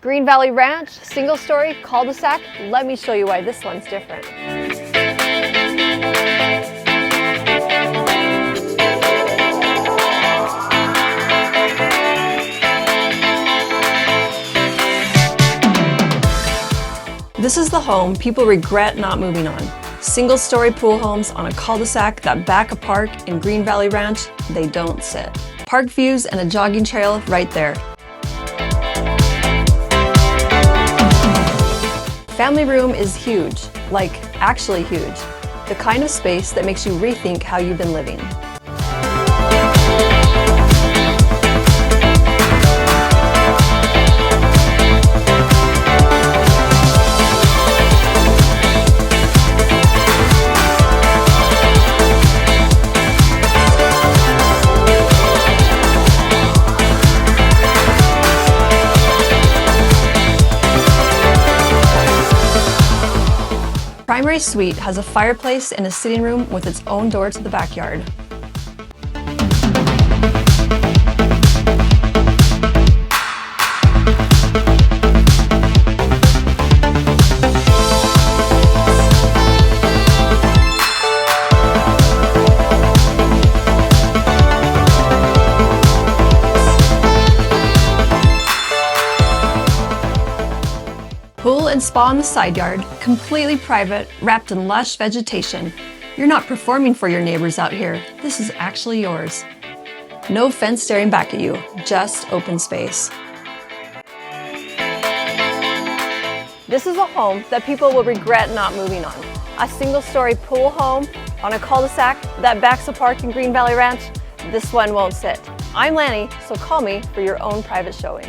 Green Valley Ranch, single story, cul-de-sac. Let me show you why this one's different. This is the home people regret not moving on. Single-story pool homes on a cul-de-sac that back a park in Green Valley Ranch, they don't sit. Park views and a jogging trail right there. Family room is huge, like actually huge. The kind of space that makes you rethink how you've been living. Primary suite has a fireplace and a sitting room with its own door to the backyard. Pool and spa in the side yard, completely private, wrapped in lush vegetation. You're not performing for your neighbors out here. This is actually yours. No fence staring back at you, just open space. This is a home that people will regret not moving on. A single-story pool home on a cul-de-sac that backs a park in Green Valley Ranch. This one won't sit. I'm Lanny, so call me for your own private showing.